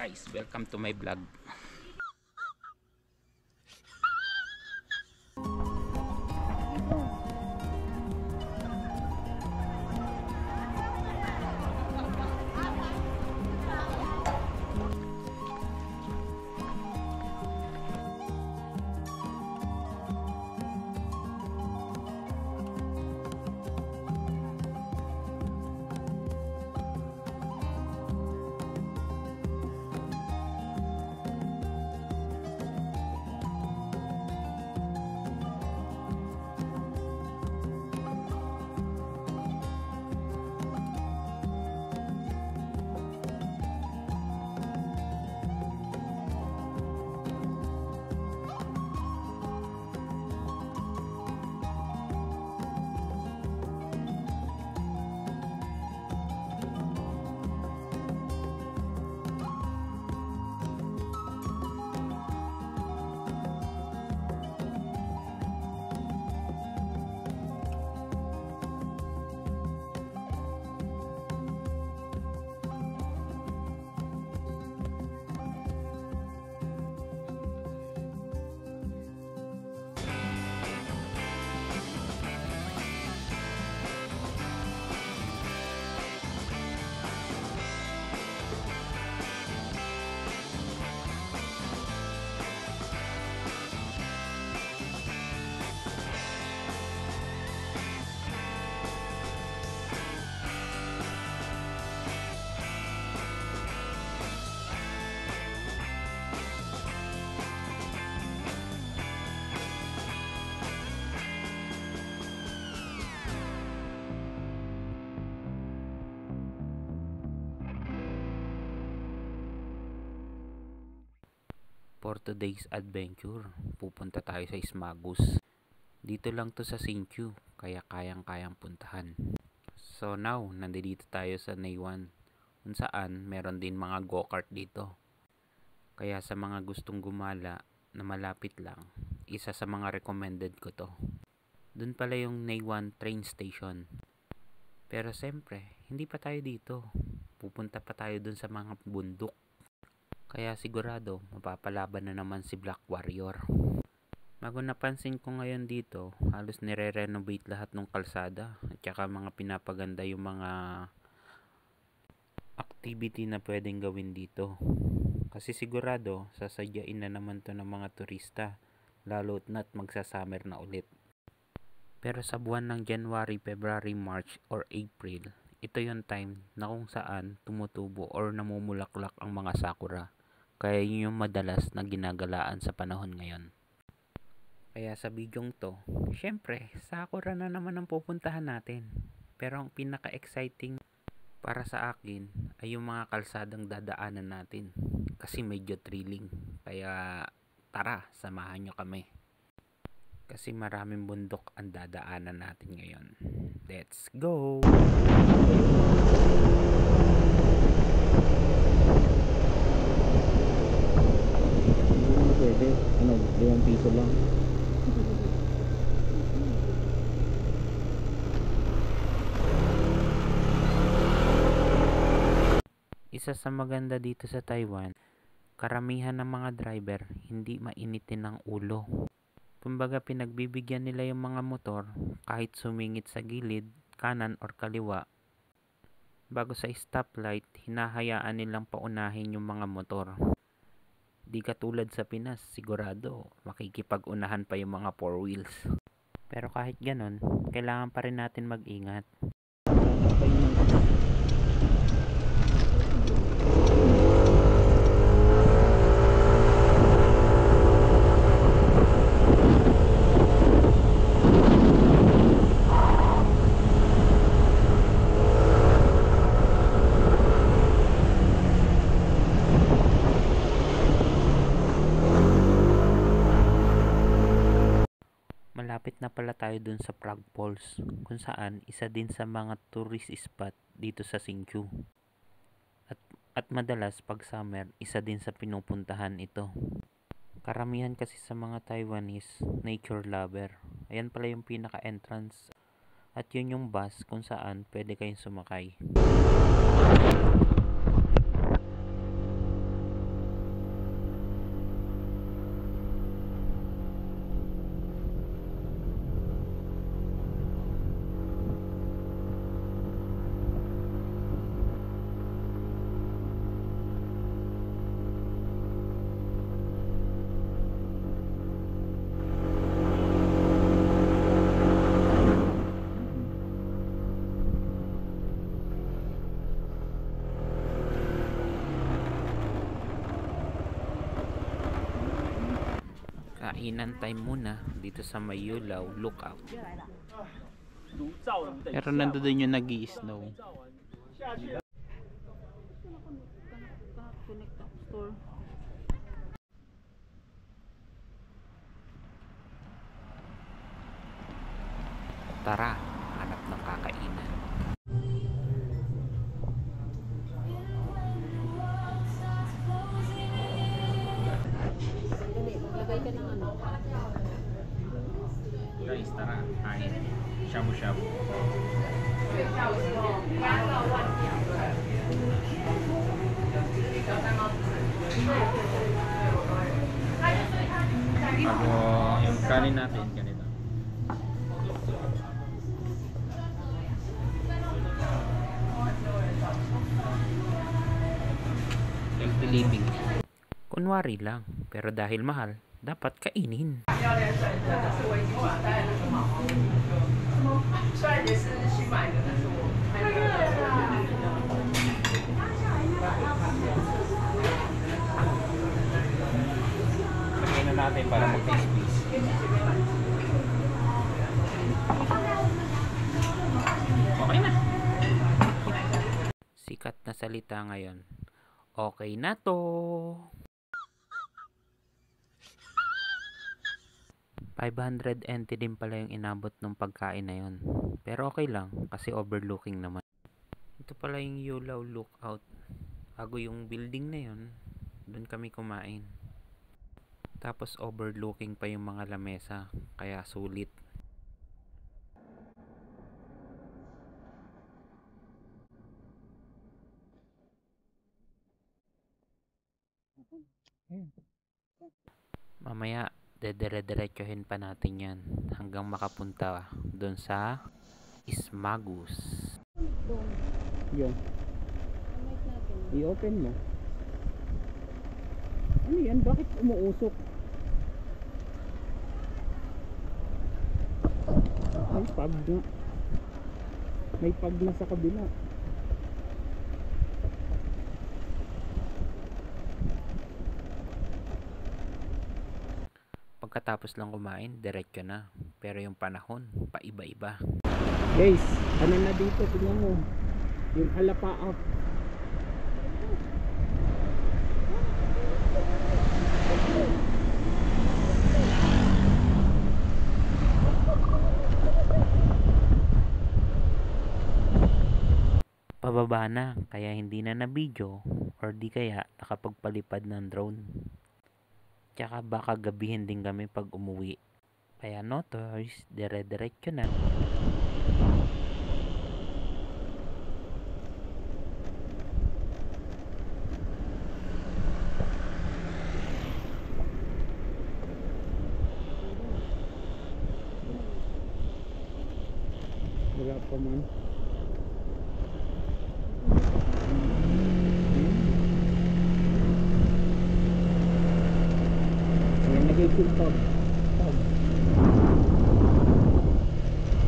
guys, welcome to my vlog. For today's adventure, pupunta tayo sa Ismagus. Dito lang to sa Xinqiu, kaya kayang-kayang puntahan. So now, nandito tayo sa Neiwan, kung saan meron din mga go-kart dito. Kaya sa mga gustong gumala na malapit lang, isa sa mga recommended ko to. Dun pala yung Neiwan train station. Pero siyempre, hindi pa tayo dito. Pupunta pa tayo dun sa mga bundok. Kaya sigurado, mapapalaban na naman si Black Warrior. Bago napansin ko ngayon dito, halos nire-renovate lahat ng kalsada at saka mga pinapaganda yung mga activity na pwedeng gawin dito. Kasi sigurado, sasadyain na naman to ng mga turista, lalo't na't magsa-summer na ulit. Pero sa buwan ng January, February, March, or April, ito yung time na kung saan tumutubo or namumulaklak ang mga sakura. Kaya yun yung madalas na ginagalaan sa panahon ngayon. Kaya sa bidyong to, syempre, sakura na naman ang pupuntahan natin. Pero ang pinaka-exciting para sa akin ay yung mga kalsadang dadaanan natin. Kasi medyo thrilling. Kaya tara, samahan nyo kami. Kasi maraming bundok ang dadaanan natin ngayon. Let's go! Pwede, 5 piso lang. Isa sa maganda dito sa Taiwan, karamihan ng mga driver hindi mainitin ng ulo. Kumbaga pinagbibigyan nila yung mga motor kahit sumingit sa gilid, kanan or kaliwa. Bago sa stoplight, hinahayaan nilang paunahin yung mga motor. Di katulad sa Pinas, sigurado makikipag-unahan pa yung mga 4 wheels. Pero kahit ganon, kailangan pa rin natin mag-ingat. Malapit na pala tayo dun sa Frog Falls, kung saan isa din sa mga tourist spot dito sa Xinqiu. At madalas pag summer, isa din sa pinupuntahan ito. Karamihan kasi sa mga Taiwanese, nature lover. Ayan pala yung pinaka-entrance. At yun yung bus kung saan pwede kayong sumakay. Kainan time muna dito sa Mayulaw Lookout. Pero nandoon yung nag-i-snow. Tara, hanap ng kakainan. Guys, tara, kain. Shabu-shabu. Bago yung kanin natin, ganito. Healthy living. Kunwari lang, pero dahil mahal, dapat kainin. Lagyan na natin para mag-taste. Okay na. Sikat na salita ngayon. Okay na to. 500 NT din pala yung inabot ng pagkain na yun. Pero okay lang kasi overlooking naman. Ito pala yung Yulaw Lookout. Bago yung building na yun, doon kami kumain. Tapos overlooking pa yung mga lamesa, kaya sulit. Mamaya dedire-diretsuhin pa natin yan hanggang makapunta doon sa Ismagus. Yung i-open mo. Ano yan? Bakit umuusok? May pag na. May pag na sa kabila. Pagkatapos lang kumain, diretso na. Pero yung panahon, paiba-iba. Guys, ano na dito? Tingnan mo. Yung halapaa. Pababa na, kaya hindi na na-video or di kaya nakapagpalipad ng drone. Tsaka baka gabihin din kami pag umuwi. Kaya no toys, dire-diretso na. Wala pa man. Ayan, nag-i-full pub.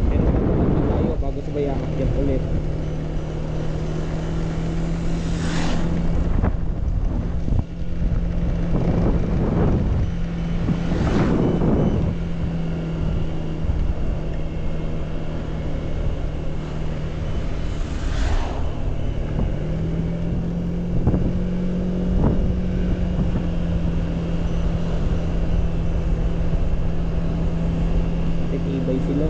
Pero nagpapan na tayo bago sabay aakyat ulit. Ibay sila.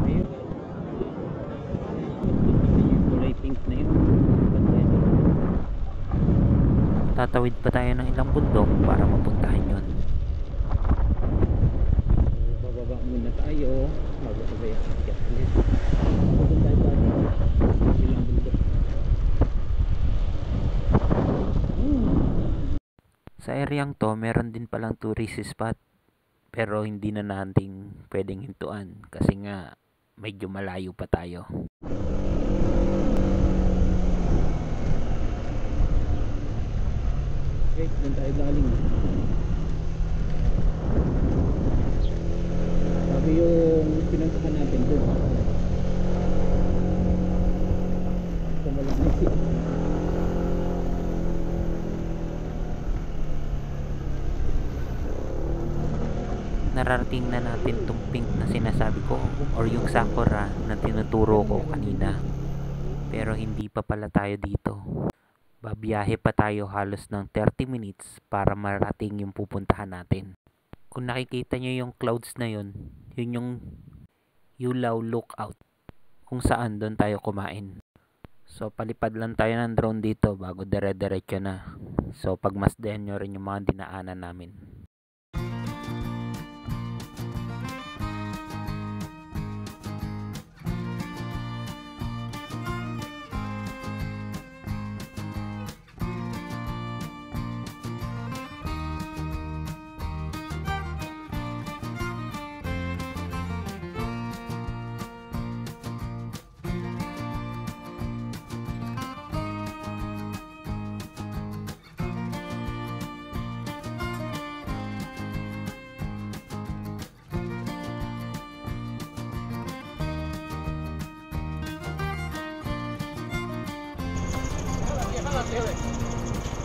Ayun. Kulay pink na yun. Tatawid pa tayo ng ilang bundok para mapuntahan yun. So, bababa muna tayo bago sabay aakyat ulit. Pupunta tayo ilang bundok. Sa areang to, meron din palang tourist spot. Pero hindi na natin pwedeng hintuan kasi nga medyo malayo pa tayo. Wait, doon tayo galing. Sabi yung pinuntahan natin doon. Nararating na natin tong pink na sinasabi ko or yung sakura na tinuturo ko kanina. Pero hindi pa pala tayo dito. Babiyahe pa tayo halos ng 30 minutes para marating yung pupuntahan natin. Kung nakikita nyo yung clouds na yun yung Yulaw Lookout kung saan doon tayo kumain. So palipad lang tayo ng drone dito bago dire-diretso na. So pagmasdayan nyo rin yung mga dinaanan namin.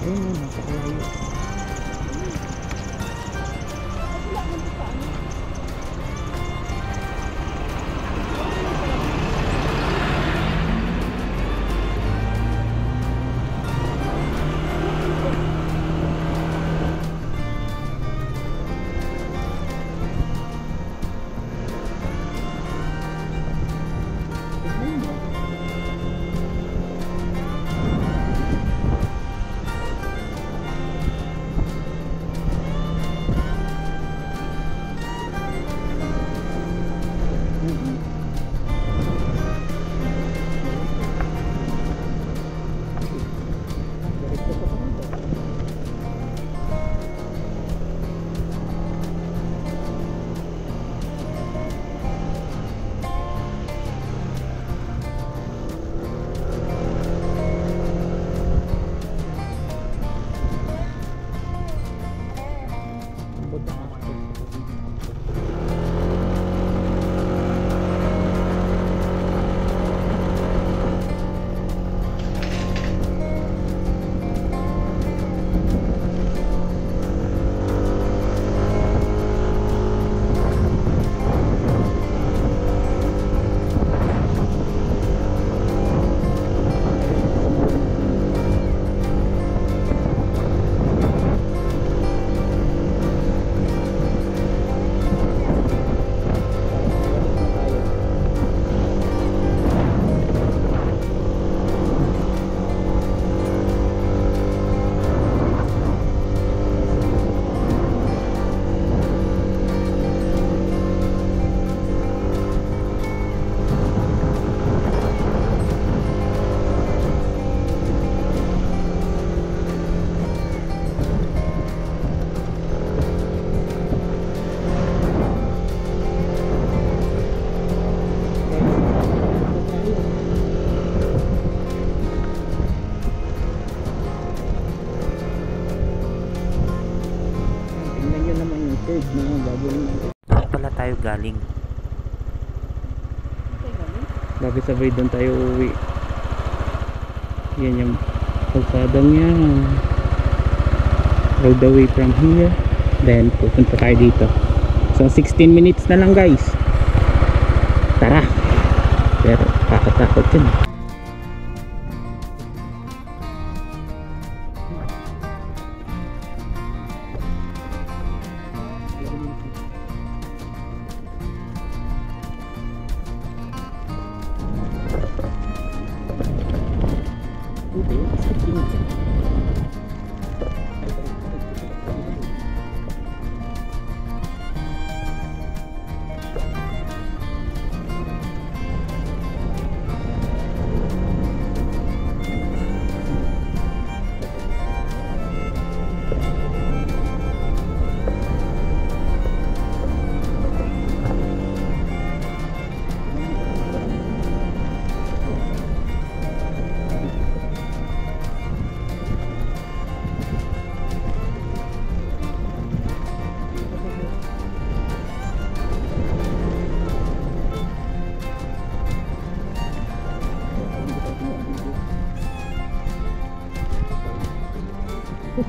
Ayun, napakalayo. Saan pala tayo galing? Bakit sabay doon tayo uwi? Yan yung kalsadang yan. Road away from here. Then pupunta tayo dito. So 16 minutes na lang guys. Tara. Pero kakatakot yun. Kasi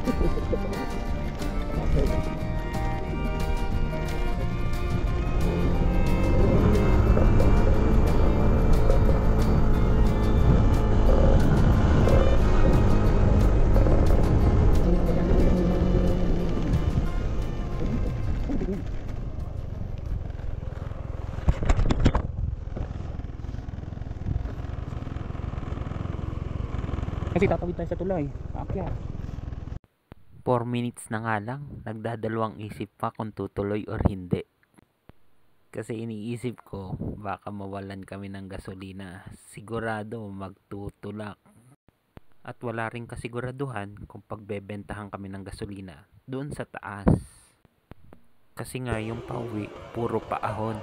tatawid tayo sa tulay. Aakyat. 4 minutes na nga lang, nagdadalawang isip pa kung tutuloy or hindi. Kasi iniisip ko, baka mawalan kami ng gasolina. Sigurado magtutulak. At wala rin kasiguraduhan kung pagbebentahan kami ng gasolina doon sa taas. Kasi nga yung pauwi, puro paahon.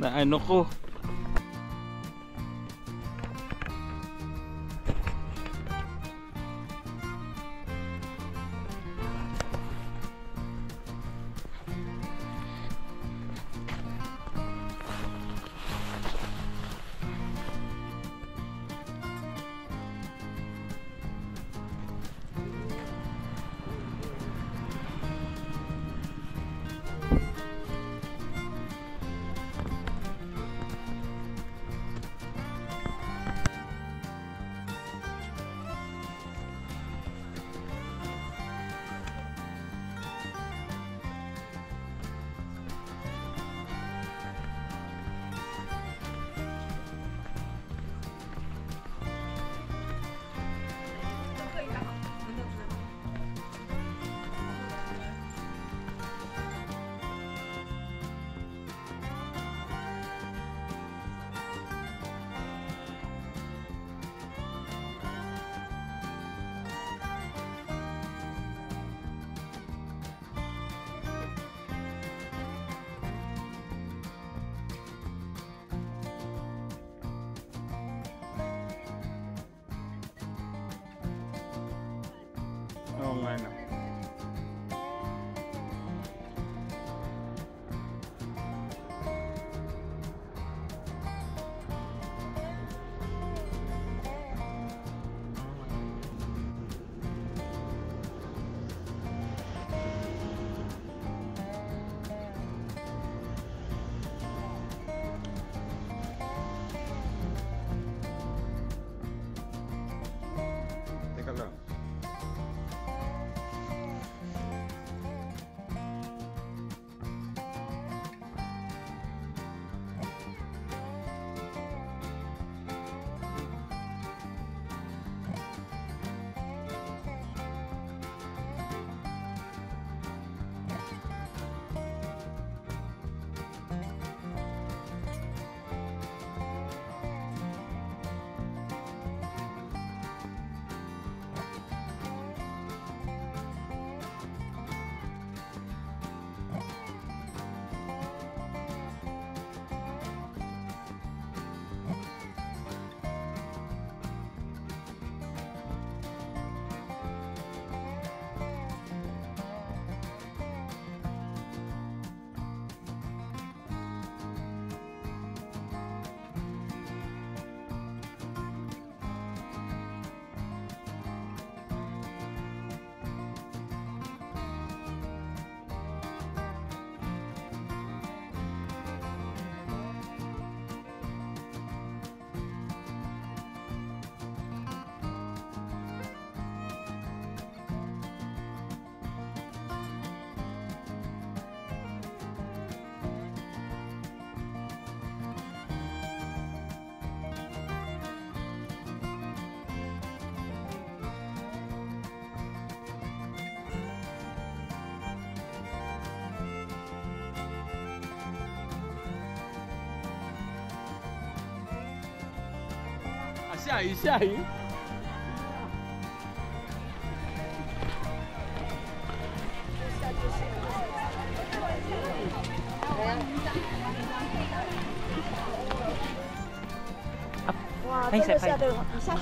Na ano ko. Oo nga no. Teka lang.下雨下雨。哇，真的下对了，你下去。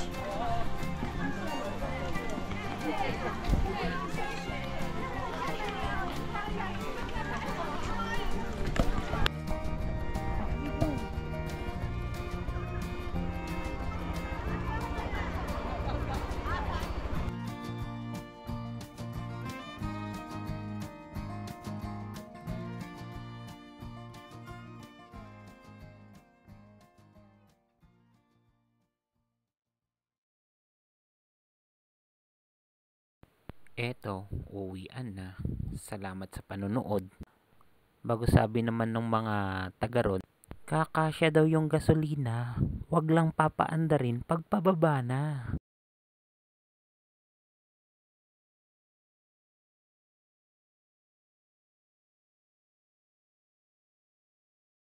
Eto, uwian na. Salamat sa panonood. Bago sabi naman ng mga taga ron, kakasya daw yung gasolina. Wag lang papaandarin pag pababa na.